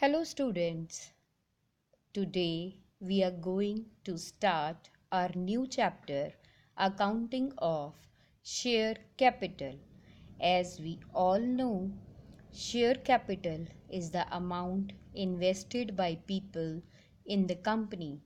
Hello students, today we are going to start our new chapter accounting of share capital. As we all know, share capital is the amount invested by people in the company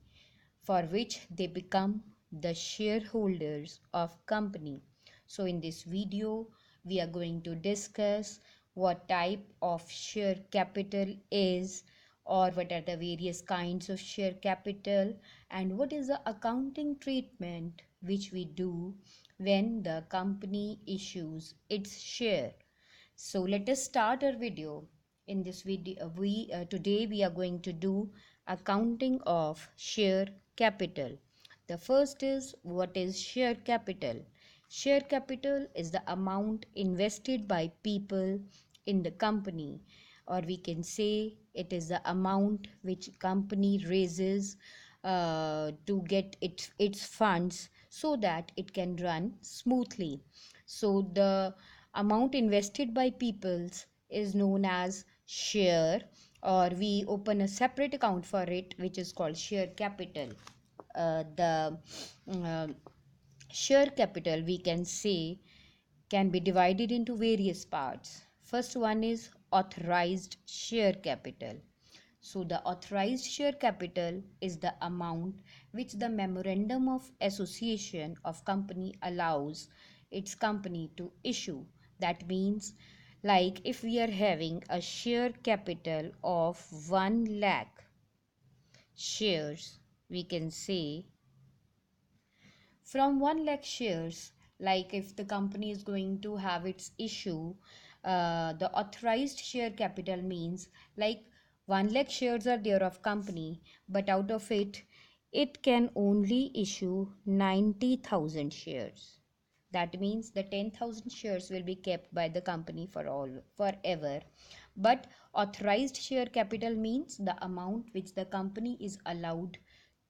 for which they become the shareholders of company. So in this video we are going to discuss what type of share capital is, or what are the various kinds of share capital, and what is the accounting treatment which we do when the company issues its share. So let us start our video. In this video today we are going to do accounting of share capital. The first is, what is share capital? Share capital is the amount invested by people in the company, or we can say it is the amount which company raises to get its funds so that it can run smoothly. So the amount invested by peoples is known as share, or we open a separate account for it which is called share capital. The uh, share capital, we can say, can be divided into various parts. First one is authorized share capital. So the authorized share capital is the amount which the memorandum of association of company allows its company to issue. That means, like, if we are having a share capital of 1 lakh shares, we can say from 1 lakh shares, like if the company is going to have its issue, the authorized share capital means, like, 1 lakh shares are there of company, but out of it can only issue 90,000 shares. That means the 10,000 shares will be kept by the company for all forever. But authorized share capital means the amount which the company is allowed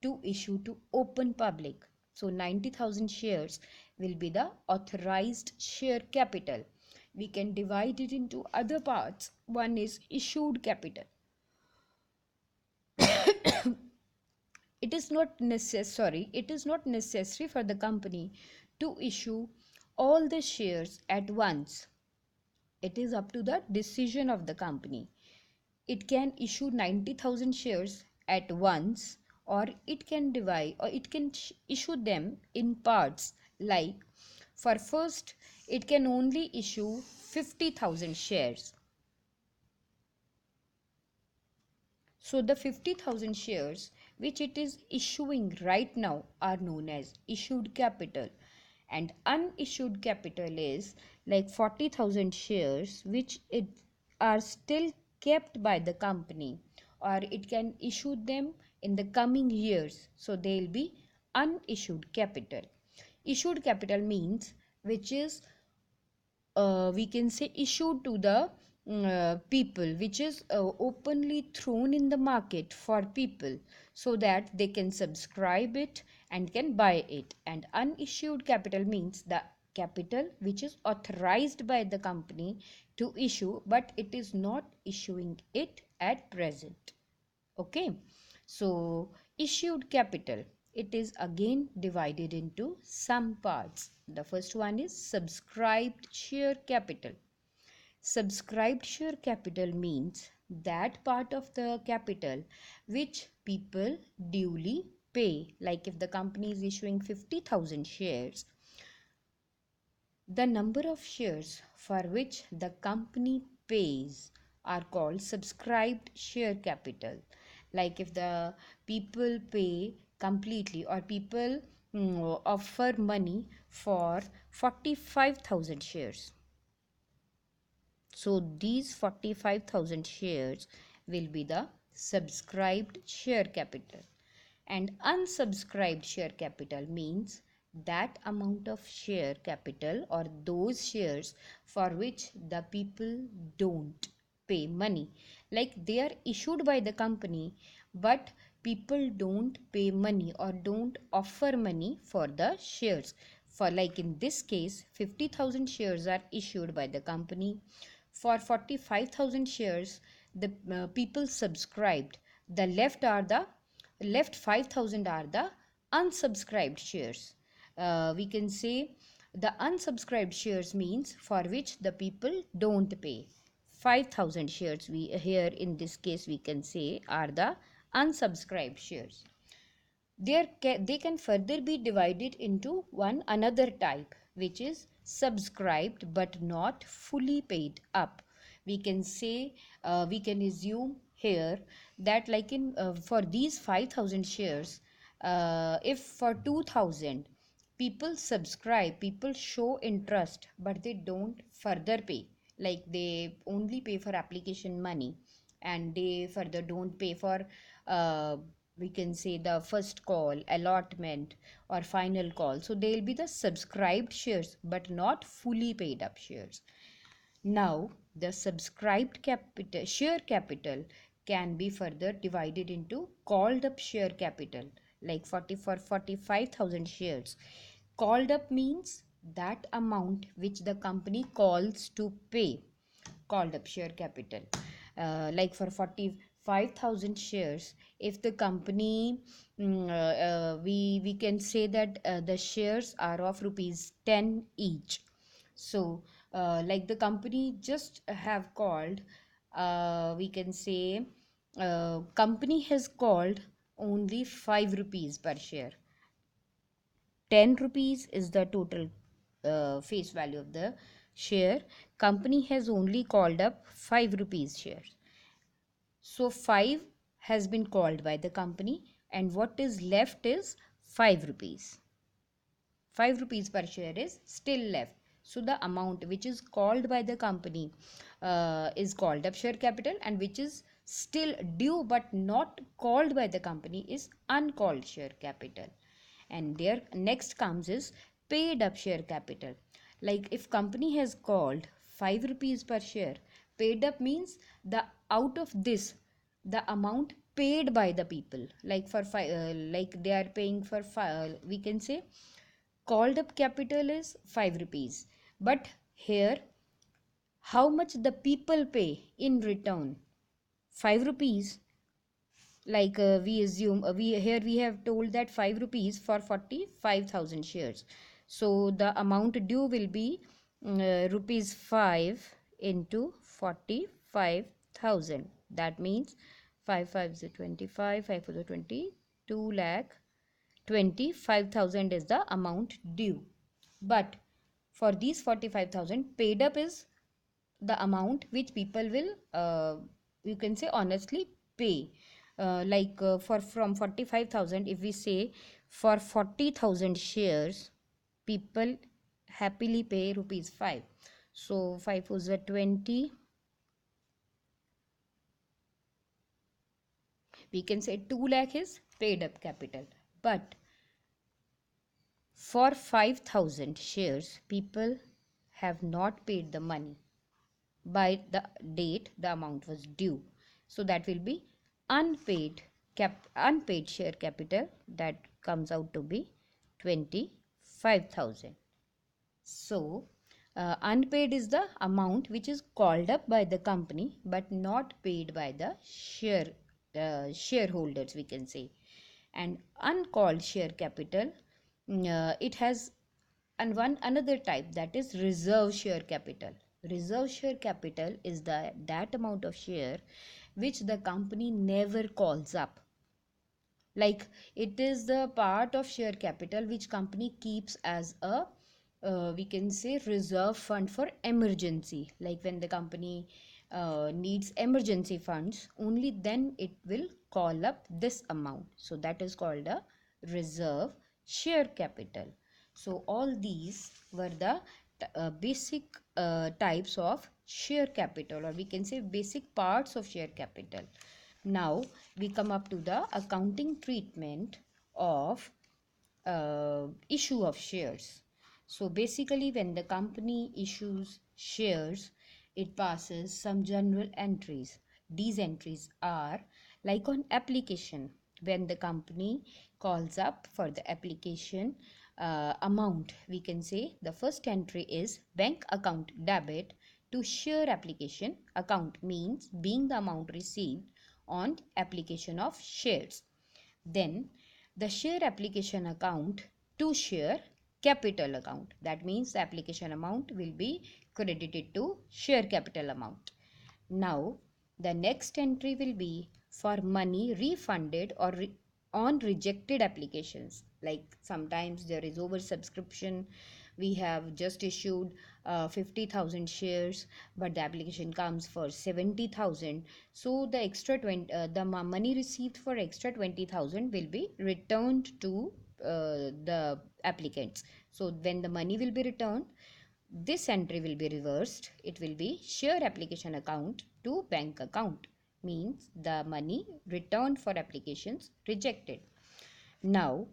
to issue to open public. So 90,000 shares will be the authorized share capital. We can divide it into other parts. One is issued capital. It is not necessary for the company to issue all the shares at once. It is up to the decision of the company. It can issue 90,000 shares at once, or it can divide, or it can issue them in parts. Like, for first, it can only issue 50,000 shares. So the 50,000 shares which it is issuing right now are known as issued capital, and unissued capital is like 40,000 shares which it are still kept by the company, or it can issue them in the coming years, so they will be unissued capital. Issued capital means which is, we can say, issued to the people, which is openly thrown in the market for people so that they can subscribe it and can buy it. And unissued capital means the capital which is authorized by the company to issue, but it is not issuing it at present. Okay, so issued capital, it is again divided into some parts. The first one is subscribed share capital. Subscribed share capital means that part of the capital which people duly pay. Like if the company is issuing 50,000 shares, the number of shares for which the company pays are called subscribed share capital. Like if the people pay completely, or people offer money for 45,000 shares, so these 45,000 shares will be the subscribed share capital. And unsubscribed share capital means that amount of share capital, or those shares for which the people don't pay money. Like they are issued by the company, but people don't pay money or don't offer money for the shares. For, like in this case, 50,000 shares are issued by the company. For 45,000 shares, the people subscribed. The left 5,000 are the unsubscribed shares. We can say the unsubscribed shares means for which the people don't pay. 5,000 shares we here in this case we can say are the unsubscribed shares. They can further be divided into one another type, which is subscribed but not fully paid up. We can say, we can assume here that like in for these 5,000 shares, if for 2,000 people subscribe, people show interest but they don't further pay, like they only pay for application money and they further don't pay for uh, we can say the first call, allotment, or final call. So they'll be the subscribed shares but not fully paid up shares. Now the subscribed capital share capital can be further divided into called up share capital, like 40 for 45,000 shares. Called up means that amount which the company calls to pay, called up share capital. Like for 45,000 shares, if the company we can say that the shares are of rupees 10 each. So like the company just have called, we can say company has called only 5 rupees per share. 10 rupees is the total face value of the share. Company has only called up 5 rupees shares. So 5 has been called by the company and what is left is 5 rupees. 5 rupees per share is still left. So the amount which is called by the company is called up share capital, and which is still due but not called by the company is uncalled share capital. And there next comes is paid up share capital. Like if company has called 5 rupees per share, paid up means the out of this the amount paid by the people, like for like they are paying for we can say called up capital is 5 rupees, but here how much the people pay in return, 5 rupees. Like we assume we here we have told that 5 rupees for 45,000 shares, so the amount due will be rupees 5 into 45,000. That means 5 5 is 25, 5 4 is 20, 2 lakh 25,000 is the amount due. But for these 45,000, paid up is the amount which people will you can say honestly pay. Like for from 45,000, if we say for 40,000 shares, people happily pay rupees 5. So 5 was a 20. We can say 2 lakh is paid up capital. But for 5,000 shares, people have not paid the money by the date the amount was due. So that will be unpaid share capital, that comes out to be 25,000. So unpaid is the amount which is called up by the company but not paid by the shareholders, we can say. And uncalled share capital, it has and one another type, that is reserve share capital. Reserve share capital is that amount of share which the company never calls up. Like it is the part of share capital which company keeps as a we can say reserve fund for emergency. Like when the company needs emergency funds, only then it will call up this amount. So that is called a reserve share capital. So all these were the basic types of share capital, or we can say basic parts of share capital. Now we come up to the accounting treatment of issue of shares. So basically when the company issues shares, it passes some general entries. These entries are like on application. When the company calls up for the application amount, we can say the first entry is bank account debit to share application account means being the amount received on application of shares. Then the share application account to share capital account. That means the application amount will be credited to share capital amount. Now the next entry will be for money refunded or on rejected applications. Like sometimes there is oversubscription, we have just issued 50,000 shares, but the application comes for 70,000. So the extra 20 the money received for extra 20,000 will be returned to the applicants. So when the money will be returned, this entry will be reversed. It will be share application account to bank account, means the money returned for applications rejected. Now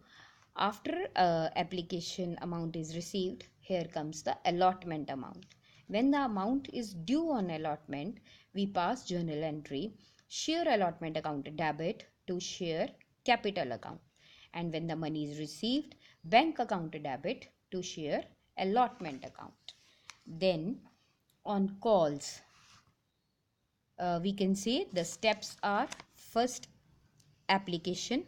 after application amount is received, here comes the allotment amount. When the amount is due on allotment, we pass journal entry share allotment account debit to share capital account. And when the money is received, bank account debit to share allotment account. Then on calls, we can say the steps are first application,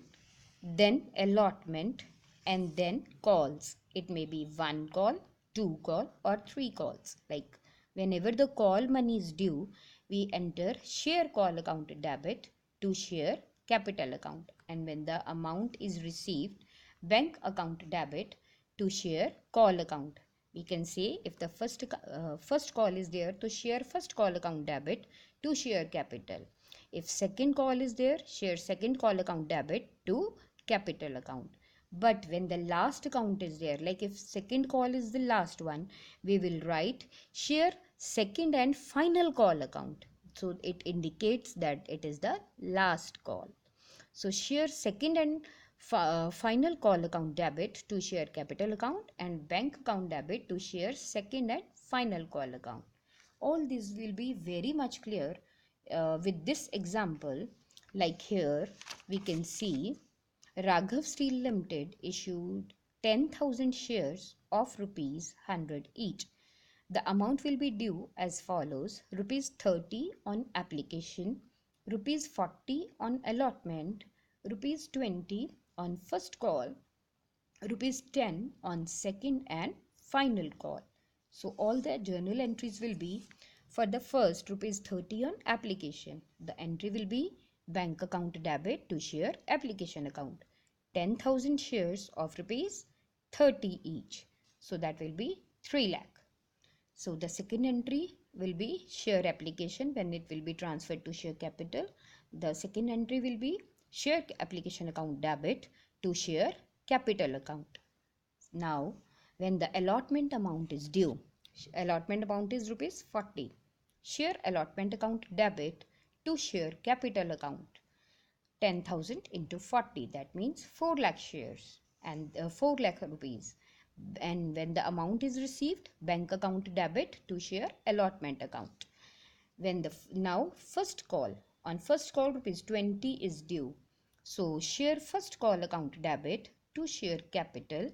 then allotment, and then calls. It may be one call, two call, or three calls. Like whenever the call money is due, we enter share call account debit to share capital account. And when the amount is received, bank account debit to share call account. We can say if the first call is there, to share first call account debit to share capital. If second call is there, share second call account debit to capital account. But when the last account is there, like if second call is the last one, we will write share second and final call account. So it indicates that it is the last call. So share second and final call account debit to share capital account, and bank account debit to share second and final call account. All this will be very much clear with this example. Like here we can see Raghav Steel Limited issued 10,000 shares of rupees 100 each. The amount will be due as follows: rupees 30 on application, rupees 40 on allotment, rupees 20 on first call, rupees 10 on second and final call. So all the journal entries will be for the first rupees 30 on application. The entry will be bank account debit to share application account. 10,000 shares of rupees 30 each. So that will be 3 lakh. So the second entry will be share application when it will be transferred to share capital. The second entry will be share application account debit to share capital account. Now when the allotment amount is due, allotment amount is rupees 40. Share allotment account debit to share capital account. 10,000 into 40, that means 4 lakh shares and 4 lakh rupees. And when the amount is received, bank account debit to share allotment account. When the now first call, on first call rupees 20 is due, so share first call account debit to share capital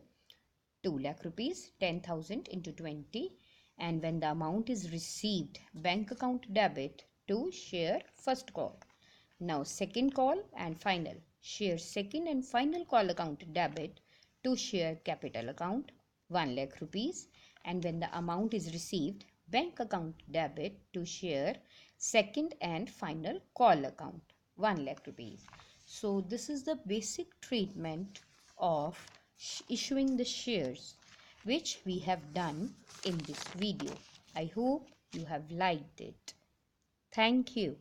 2 lakh rupees, 10,000 into 20. And when the amount is received, bank account debit to share first call. Now second call and final, share second and final call account debit to share capital account 1 lakh rupees. And when the amount is received, bank account debit to share second and final call account 1 lakh rupees. So this is the basic treatment of issuing the shares which we have done in this video. I hope you have liked it. Thank you.